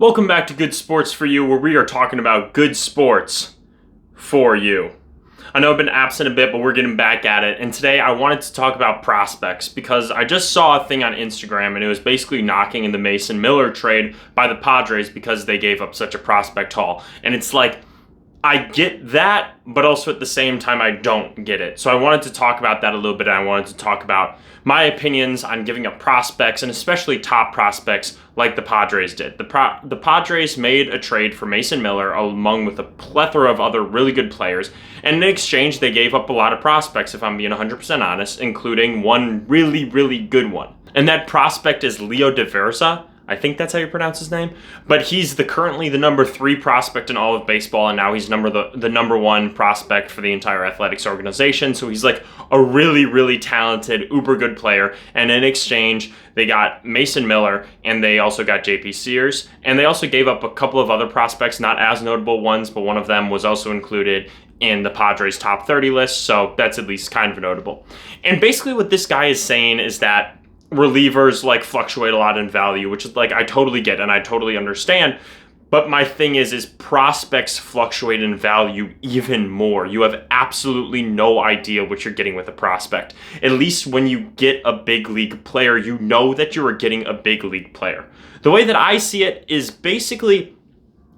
Welcome back to Good Sports for You, where we are talking about good sports for you. I know I've been absent a bit, but we're getting back at it. And today I wanted to talk about prospects because I just saw a thing on Instagram and it was basically knocking in the Mason Miller trade by the Padres because they gave up such a prospect haul. And it's like, I get that, but also at the same time, I don't get it. So I wanted to talk about that a little bit. And I wanted to talk about my opinions on giving up prospects, and especially top prospects like the Padres did. The Padres made a trade for Mason Miller along with a plethora of other really good players. And in exchange, they gave up a lot of prospects, if I'm being 100% honest, including one really, really good one. And that prospect is Leo Daversa. I think that's how you pronounce his name. But he's currently the number 3 prospect in all of baseball, and now he's the number 1 prospect for the entire athletics organization. So he's like a really, really talented, uber good player. And in exchange, they got Mason Miller, and they also got JP Sears. And they also gave up a couple of other prospects, not as notable ones, but one of them was also included in the Padres top 30 list. So that's at least kind of notable. And basically what this guy is saying is that relievers fluctuate a lot in value, which is I totally get and I totally understand. But my thing is prospects fluctuate in value even more. You have absolutely no idea what you're getting with a prospect. At least when you get a big league player, you know that you are getting a big league player. The way that I see it is basically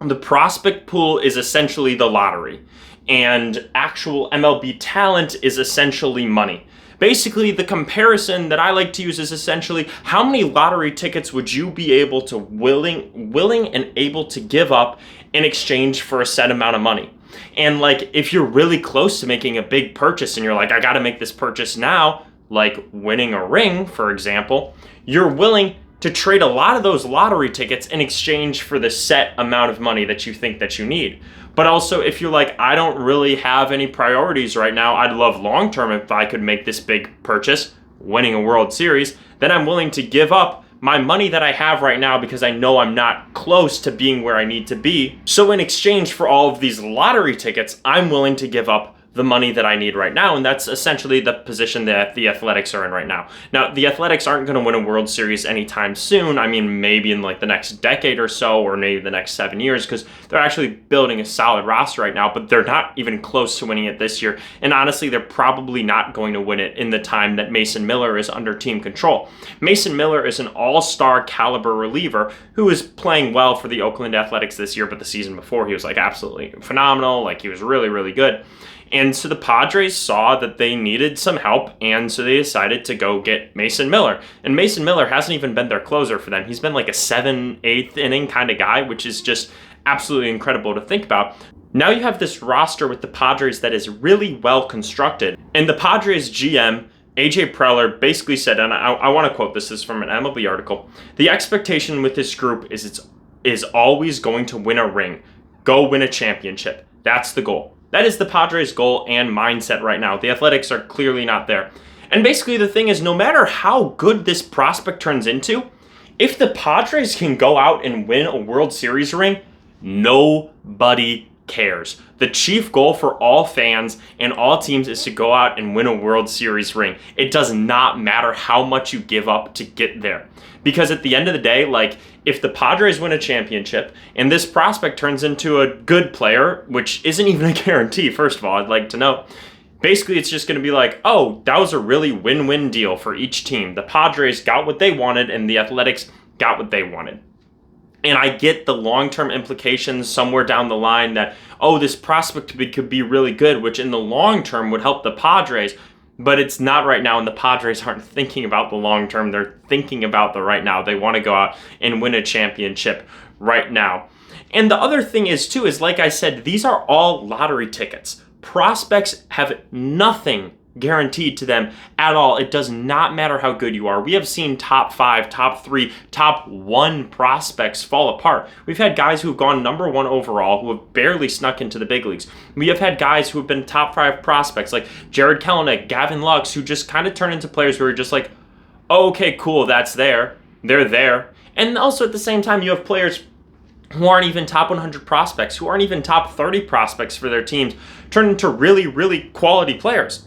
the prospect pool is essentially the lottery, and actual MLB talent is essentially money. Basically, the comparison that I like to use is essentially how many lottery tickets would you be able to willing and able to give up in exchange for a set amount of money. And if you're really close to making a big purchase and you're like, I got to make this purchase now, like winning a ring, for example, you're willing to trade a lot of those lottery tickets in exchange for the set amount of money that you think that you need. But also, if you're like, I don't really have any priorities right now, I'd love long-term if I could make this big purchase, winning a World Series, then I'm willing to give up my money that I have right now because I know I'm not close to being where I need to be. So in exchange for all of these lottery tickets, I'm willing to give up the money that I need right now, and that's essentially the position that the Athletics are in right now. Now, the Athletics aren't going to win a World Series anytime soon. I mean, maybe in the next decade or so, or maybe the next 7 years, because they're actually building a solid roster right now, but they're not even close to winning it this year. And honestly, they're probably not going to win it in the time that Mason Miller is under team control. Mason Miller is an all-star caliber reliever who is playing well for the Oakland Athletics this year, but the season before, he was absolutely phenomenal. He was really, really good. And so the Padres saw that they needed some help, and so they decided to go get Mason Miller. And Mason Miller hasn't even been their closer for them. He's been a 7th, 8th inning kind of guy, which is just absolutely incredible to think about. Now you have this roster with the Padres that is really well constructed. And the Padres GM, AJ Preller, basically said, and I want to quote this is from an MLB article, the expectation with this group is always going to win a ring. Go win a championship. That's the goal. That is the Padres' goal and mindset right now. The Athletics are clearly not there. And basically the thing is, no matter how good this prospect turns into, if the Padres can go out and win a World Series ring, nobody cares. The chief goal for all fans and all teams is to go out and win a World Series ring. It does not matter how much you give up to get there. Because at the end of the day, if the Padres win a championship and this prospect turns into a good player, which isn't even a guarantee, first of all, I'd like to know, basically it's just going to be oh, that was a really win-win deal for each team. The Padres got what they wanted and the Athletics got what they wanted. And I get the long-term implications somewhere down the line that, oh, this prospect could be really good, which in the long term would help the Padres. But it's not right now, and the Padres aren't thinking about the long term. They're thinking about the right now. They want to go out and win a championship right now. And the other thing is, too, is like I said, these are all lottery tickets. Prospects have nothing guaranteed to them at all. It does not matter how good you are. We have seen top 5, top 3, top 1 prospects fall apart. We've had guys who have gone number 1 overall who have barely snuck into the big leagues. We have had guys who have been top 5 prospects like Jared Kelenic, Gavin Lux, who just kind of turn into players who are just oh, okay, cool, that's there. They're there. And also at the same time, you have players who aren't even top 100 prospects, who aren't even top 30 prospects for their teams, turn into really, really quality players.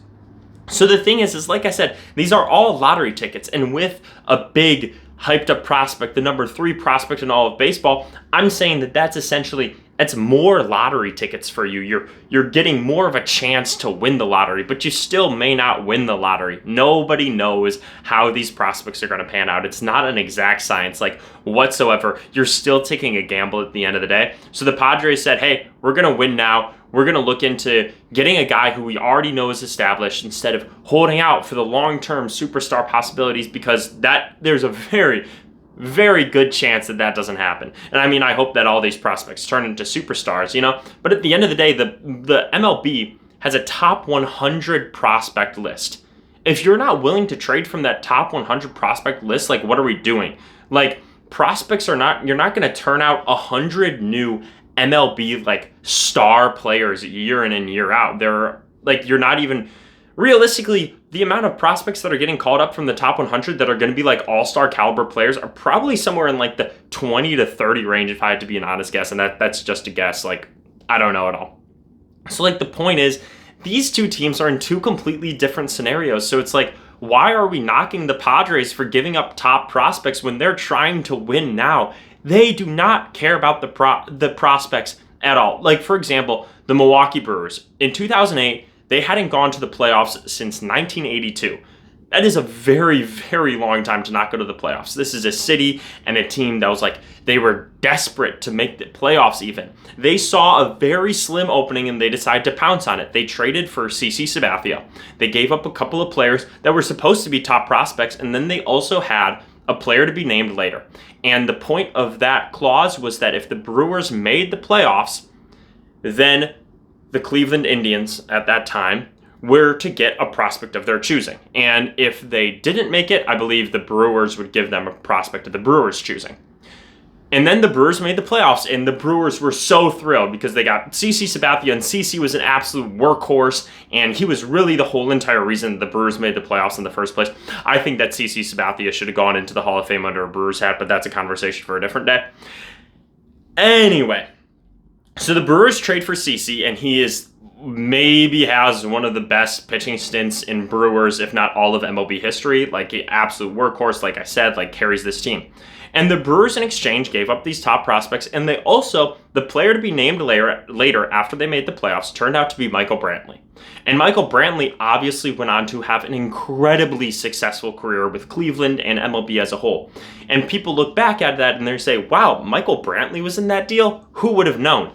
So the thing is like I said, these are all lottery tickets, and with a big hyped up prospect, the number 3 prospect in all of baseball, I'm saying that that's more lottery tickets for you. You're getting more of a chance to win the lottery, but you still may not win the lottery. Nobody knows how these prospects are going to pan out. It's not an exact science like whatsoever. You're still taking a gamble at the end of the day. So the Padres said, hey, we're going to win now. We're going to look into getting a guy who we already know is established instead of holding out for the long-term superstar possibilities, because there's a very, very good chance that doesn't happen. And I mean, I hope that all these prospects turn into superstars, But at the end of the day, the MLB has a top 100 prospect list. If you're not willing to trade from that top 100 prospect list, like, what are we doing? Like, prospects you're not going to turn out 100 new MLB like star players year in and year out. They're like, you're not even realistically, the amount of prospects that are getting called up from the top 100 that are going to be like all-star caliber players are probably somewhere in like the 20 to 30 range, if I had to be an honest guess. And that's just a guess. Like, I don't know at all. So like, the point is, these two teams are in two completely different scenarios. So it's like, why are we knocking the Padres for giving up top prospects when they're trying to win now? They do not care about the prospects at all. Like, for example, the Milwaukee Brewers. In 2008, they hadn't gone to the playoffs since 1982. That is a very, very long time to not go to the playoffs. This is a city and a team that was like, they were desperate to make the playoffs even. They saw a very slim opening and they decided to pounce on it. They traded for CC Sabathia. They gave up a couple of players that were supposed to be top prospects, and then they also had a player to be named later. And the point of that clause was that if the Brewers made the playoffs, then the Cleveland Indians at that time were to get a prospect of their choosing. And if they didn't make it, I believe the Brewers would give them a prospect of the Brewers' choosing. And then the Brewers made the playoffs, and the Brewers were so thrilled because they got CC Sabathia, and CC was an absolute workhorse, and he was really the whole entire reason the Brewers made the playoffs in the first place. I think that CC Sabathia should have gone into the Hall of Fame under a Brewers hat, but that's a conversation for a different day. Anyway, so the Brewers trade for CC, and he maybe has one of the best pitching stints in Brewers, if not all of MLB history. Like, an absolute workhorse, like I said, like, carries this team. And the Brewers in exchange gave up these top prospects, and they also, the player to be named later after they made the playoffs, turned out to be Michael Brantley. And Michael Brantley obviously went on to have an incredibly successful career with Cleveland and MLB as a whole. And people look back at that and they say, wow, Michael Brantley was in that deal? Who would have known?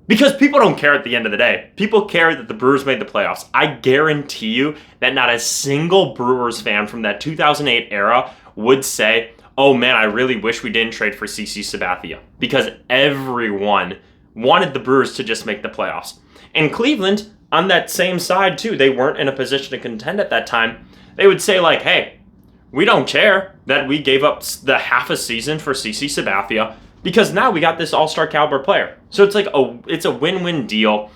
Because people don't care at the end of the day. People care that the Brewers made the playoffs. I guarantee you that not a single Brewers fan from that 2008 era would say, oh man, I really wish we didn't trade for CC Sabathia. Because everyone wanted the Brewers to just make the playoffs. And Cleveland, on that same side too, they weren't in a position to contend at that time. They would say like, hey, we don't care that we gave up the half a season for CC Sabathia, because now we got this all-star caliber player. So it's like it's a win-win deal.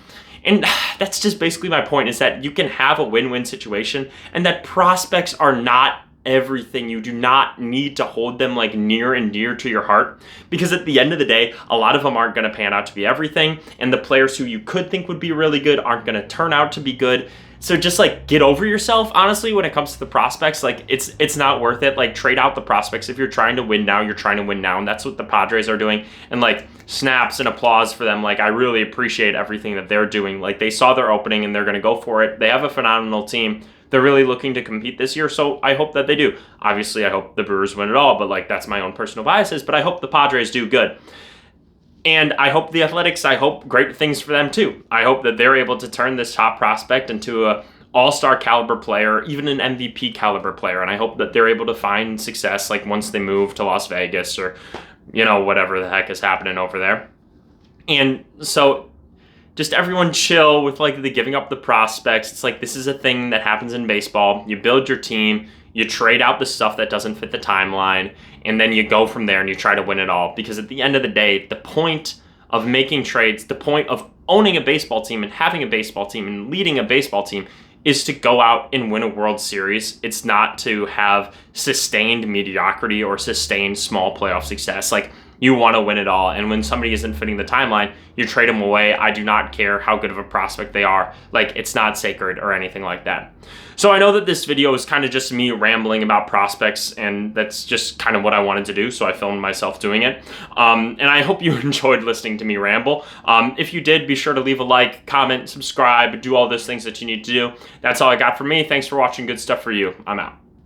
And that's just basically my point, is that you can have a win-win situation, and that prospects are not everything. You do not need to hold them like near and dear to your heart, because at the end of the day, a lot of them aren't going to pan out to be everything, and the players who you could think would be really good aren't going to turn out to be good. So just like get over yourself, honestly, when it comes to the prospects. Like, it's not worth it. Like, trade out the prospects. If you're trying to win now, you're trying to win now, and that's what the Padres are doing. And like, snaps and applause for them. Like, I really appreciate everything that they're doing. Like, they saw their opening and they're going to go for it. They have a phenomenal team. They're really looking to compete this year, so I hope that they do. Obviously, I hope the Brewers win it all, but like, that's my own personal biases, but I hope the Padres do good. And I hope the Athletics, I hope great things for them too. I hope that they're able to turn this top prospect into a all-star caliber player, even an MVP caliber player, and I hope that they're able to find success like once they move to Las Vegas, or, whatever the heck is happening over there. And so just everyone chill with like the giving up the prospects. It's like, this is a thing that happens in baseball. You build your team, you trade out the stuff that doesn't fit the timeline, and then you go from there and you try to win it all. Because at the end of the day, the point of making trades, the point of owning a baseball team and having a baseball team and leading a baseball team is to go out and win a World Series. It's not to have sustained mediocrity or sustained small playoff success. Like, You want to win it all. And when somebody isn't fitting the timeline, you trade them away. I do not care how good of a prospect they are. Like, it's not sacred or anything like that. So I know that this video is kind of just me rambling about prospects, and that's just kind of what I wanted to do, so I filmed myself doing it. And I hope you enjoyed listening to me ramble. If you did, be sure to leave a like, comment, subscribe, do all those things that you need to do. That's all I got for me. Thanks for watching Good Stuff For You. I'm out.